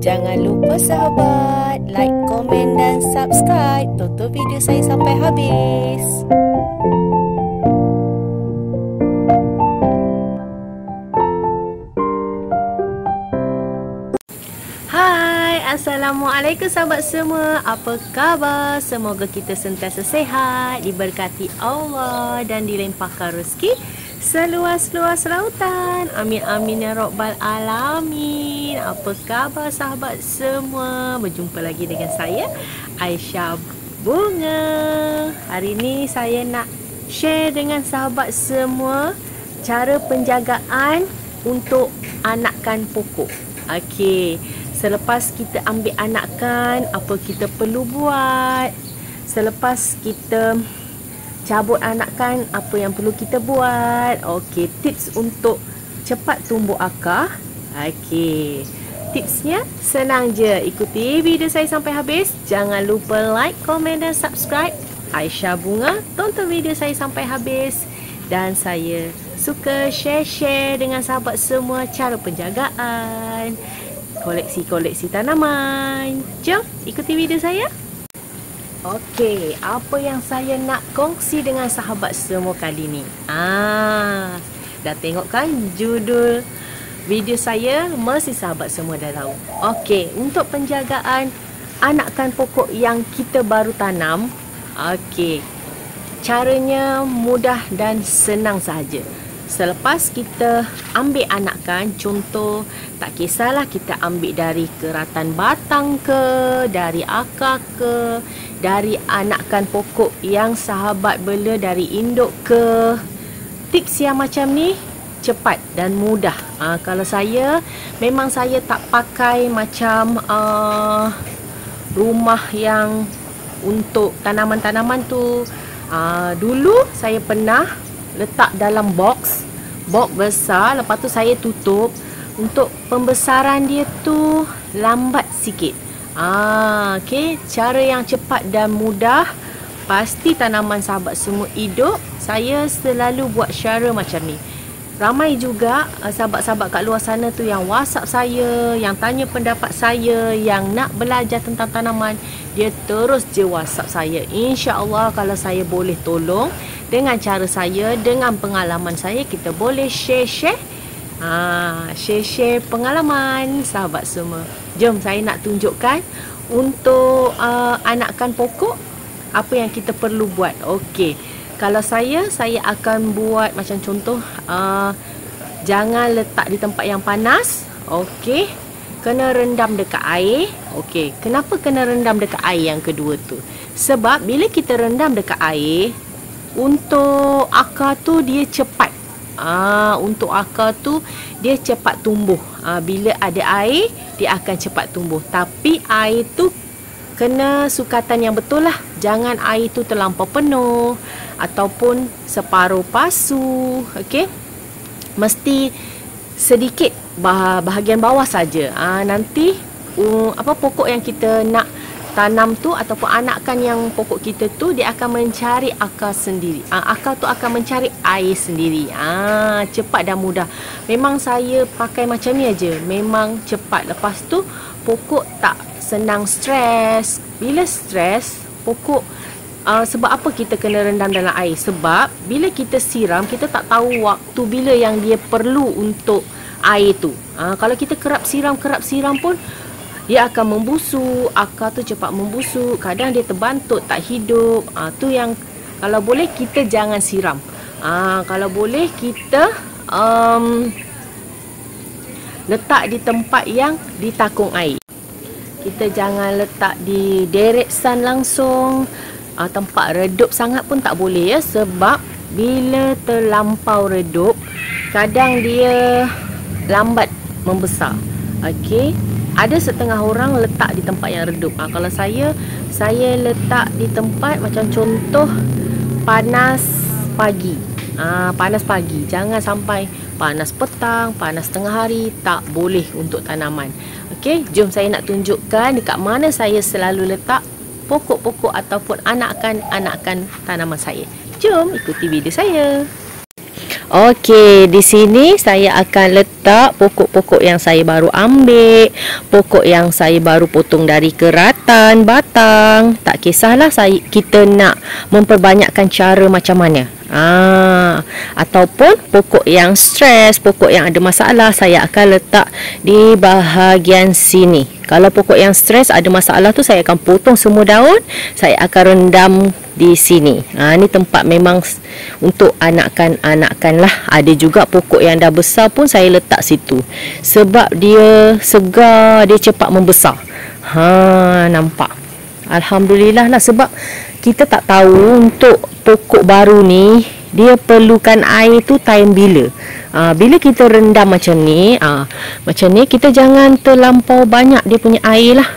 Jangan lupa sahabat, like, komen dan subscribe. Tonton video saya sampai habis. Hai, Assalamualaikum sahabat semua. Apa khabar? Semoga kita sentiasa sehat, diberkati Allah dan dilimpahkan rezeki seluas-luas lautan. Amin amin ya rabbal alamin. Apa khabar sahabat semua? Berjumpa lagi dengan saya, Aisyah Bunga. Hari ini saya nak share dengan sahabat semua cara penjagaan untuk anakan pokok. Okey, selepas kita ambil anakan, apa kita perlu buat? Selepas kita cabut anakan, apa yang perlu kita buat? Okey, tips untuk cepat tumbuh akar. Okey, tipsnya senang je. Ikuti video saya sampai habis. Jangan lupa like, komen dan subscribe. Aisyah Bunga, tonton video saya sampai habis. Dan saya suka share-share dengan sahabat semua cara penjagaan koleksi-koleksi tanaman. Jom ikuti video saya. Okey, apa yang saya nak kongsi dengan sahabat semua kali ni? Dah tengok kan judul video saya? Mesti sahabat semua dah tahu. Okey, untuk penjagaan anakan pokok yang kita baru tanam. Okey, caranya mudah dan senang sahaja. Selepas kita ambil anakan, contoh, tak kisahlah kita ambil dari keratan batang ke, dari akar ke, dari anakan pokok yang sahabat bela dari induk ke. Tips yang macam ni cepat dan mudah. Kalau saya, memang saya tak pakai macam rumah yang untuk tanaman-tanaman tu. Dulu saya pernah letak dalam box besar, lepas tu saya tutup. Untuk pembesaran dia tu lambat sikit. Okey, cara yang cepat dan mudah, pasti tanaman sahabat semua hidup. Saya selalu buat cara macam ni. Ramai juga sahabat-sahabat kat luar sana tu yang WhatsApp saya, yang tanya pendapat saya, yang nak belajar tentang tanaman. Dia terus je WhatsApp saya. InsyaAllah kalau saya boleh tolong dengan cara saya, dengan pengalaman saya, kita boleh share-share pengalaman sahabat semua. Jom saya nak tunjukkan untuk anakan pokok apa yang kita perlu buat. Okey, kalau saya akan buat macam contoh, jangan letak di tempat yang panas. Okey, kena rendam dekat air. Okey, kenapa kena rendam dekat air yang kedua tu? Sebab bila kita rendam dekat air, untuk akar tu dia cepat. Untuk akar tu dia cepat tumbuh. Bila ada air, dia akan cepat tumbuh. Tapi air tu kena sukatan yang betul lah. Jangan air tu terlampau penuh ataupun separuh pasu. Okey, mesti sedikit bahagian bawah saja. Nanti pokok yang kita nak tanam tu ataupun anakan yang pokok kita tu, dia akan mencari akar sendiri. Akar tu akan mencari air sendiri. Cepat dan mudah. Memang saya pakai macam ni aja. Memang cepat. Lepas tu pokok tak senang stres. Bila stres, pokok sebab apa kita kena rendam dalam air? Sebab bila kita siram, kita tak tahu waktu bila yang dia perlu untuk air tu. Kalau kita kerap siram pun, dia akan membusuk. Akar tu cepat membusuk. Kadang dia terbantut, tak hidup. Tu yang kalau boleh kita jangan siram. Kalau boleh kita letak di tempat yang ditakung air. Kita jangan letak di direct sun langsung. Tempat redup sangat pun tak boleh ya. Sebab bila terlampau redup, kadang dia lambat membesar. Okey, ada setengah orang letak di tempat yang redup. Kalau saya letak di tempat macam contoh panas pagi. Panas pagi. Jangan sampai panas petang, panas tengah hari. Tak boleh untuk tanaman. Okey, jom saya nak tunjukkan dekat mana saya selalu letak pokok-pokok ataupun anakan-anakan tanaman saya. Jom ikuti video saya. Okey, di sini saya akan letak pokok-pokok yang saya baru ambil, pokok yang saya baru potong dari keratan, batang. Tak kisahlah kita nak memperbanyakkan cara macam mana. Ataupun pokok yang stres, pokok yang ada masalah, saya akan letak di bahagian sini. Kalau pokok yang stres ada masalah tu, saya akan potong semua daun, saya akan rendam di sini. Ni tempat memang untuk anakan-anakan lah. Ada juga pokok yang dah besar pun saya letak situ. Sebab dia segar, dia cepat membesar. Nampak? Alhamdulillah lah, sebab kita tak tahu untuk pokok baru ni dia perlukan air tu time bila. Bila kita rendam macam ni, kita jangan terlampau banyak dia punya air lah.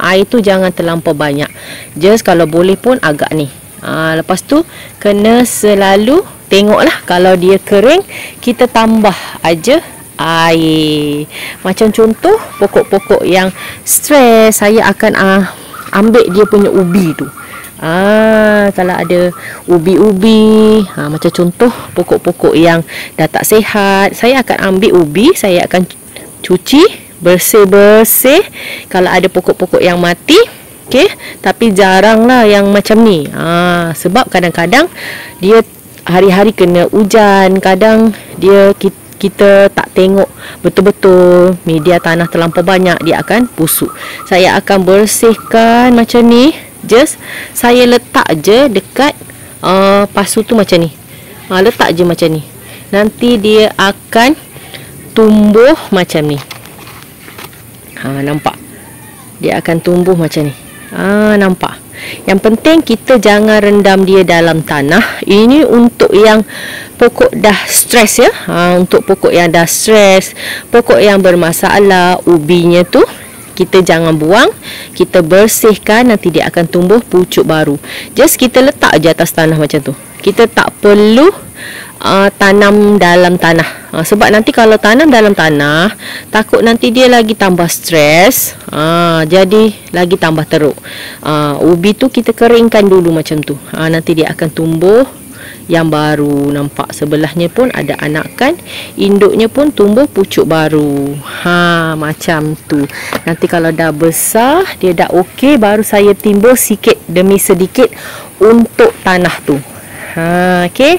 Air tu jangan terlampau banyak. Just kalau boleh pun agak ni. Lepas tu kena selalu tengoklah, kalau dia kering kita tambah aja air. Macam contoh pokok-pokok yang stres, saya akan ambil dia punya ubi tu. Kalau ada ubi-ubi, macam contoh pokok-pokok yang dah tak sihat, saya akan ambil ubi, saya akan cuci bersih-bersih. Kalau ada pokok-pokok yang mati, okey, tapi jaranglah yang macam ni. Sebab kadang-kadang dia hari-hari kena hujan, kadang dia kita tak tengok betul-betul media tanah terlampau banyak, dia akan busuk. Saya akan bersihkan macam ni. Just saya letak je dekat pasu tu macam ni. Letak je macam ni. Nanti dia akan tumbuh macam ni. Nampak? Dia akan tumbuh macam ni. Nampak? Yang penting kita jangan rendam dia dalam tanah. Ini untuk yang pokok dah stres ya. Untuk pokok yang dah stres, pokok yang bermasalah, ubinya tu kita jangan buang, kita bersihkan, nanti dia akan tumbuh pucuk baru. Just kita letak je atas tanah macam tu. Kita tak perlu tanam dalam tanah. Sebab nanti kalau tanam dalam tanah, takut nanti dia lagi tambah stres, jadi lagi tambah teruk. Ubi tu kita keringkan dulu macam tu. Nanti dia akan tumbuh yang baru. Nampak sebelahnya pun ada anakan, induknya pun tumbuh pucuk baru. Macam tu. Nanti kalau dah besar, dia dah okey, baru saya timbul sikit demi sedikit untuk tanah tu. Okey.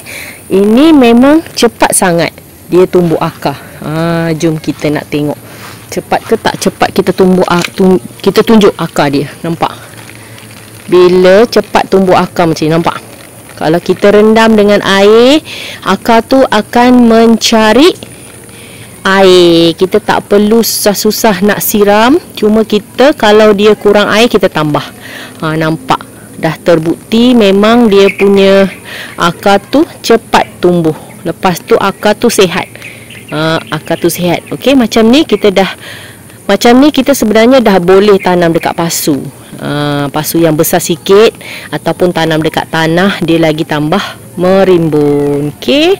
Ini memang cepat sangat dia tumbuh akar. Jom kita nak tengok cepat ke tak cepat kita kita tunjuk akar dia. Nampak? Bila cepat tumbuh akar macam ni, nampak? Kalau kita rendam dengan air, akar tu akan mencari air. Kita tak perlu susah-susah nak siram. Cuma kita kalau dia kurang air, kita tambah. Nampak? Dah terbukti memang dia punya akar tu cepat tumbuh. Lepas tu akar tu sihat. Akar tu sihat. Okey, macam ni kita sebenarnya dah boleh tanam dekat pasu. Pasu yang besar sikit ataupun tanam dekat tanah, dia lagi tambah merimbun. Okey.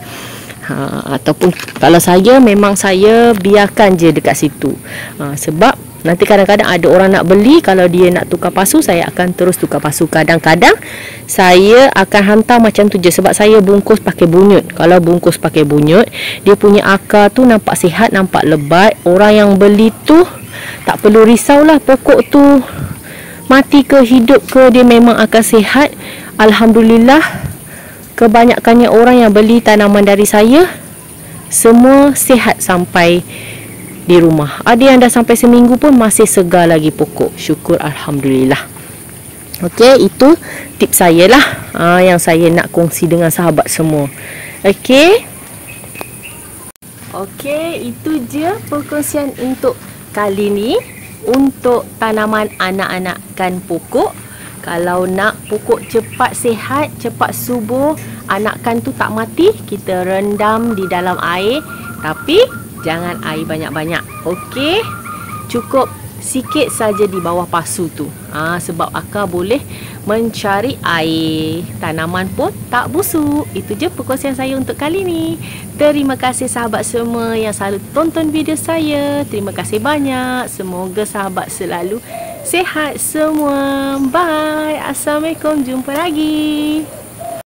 Ataupun kalau saya, memang saya biarkan je dekat situ. Sebab nanti kadang-kadang ada orang nak beli, kalau dia nak tukar pasu, saya akan terus tukar pasu. Kadang-kadang saya akan hantar macam tu je, sebab saya bungkus pakai bunyut. Kalau bungkus pakai bunyut, dia punya akar tu nampak sihat, nampak lebat. Orang yang beli tu tak perlu risaulah pokok tu mati ke hidup ke, dia memang akan sihat. Alhamdulillah, kebanyakannya orang yang beli tanaman dari saya semua sihat sampai di rumah. Ada yang dah sampai seminggu pun masih segar lagi pokok. Syukur Alhamdulillah. Okey, itu tips saya lah, yang saya nak kongsi dengan sahabat semua. Okey. Okey, itu je perkongsian untuk kali ni. Untuk tanaman anak-anakan pokok, kalau nak pokok cepat sihat, cepat subur, anakan tu tak mati, kita rendam di dalam air. Tapi jangan air banyak-banyak. Okey, cukup sikit saja di bawah pasu tu. Sebab akar boleh mencari air, tanaman pun tak busuk. Itu je perkongsian saya untuk kali ni. Terima kasih sahabat semua yang selalu tonton video saya. Terima kasih banyak. Semoga sahabat selalu sihat semua. Bye. Assalamualaikum. Jumpa lagi.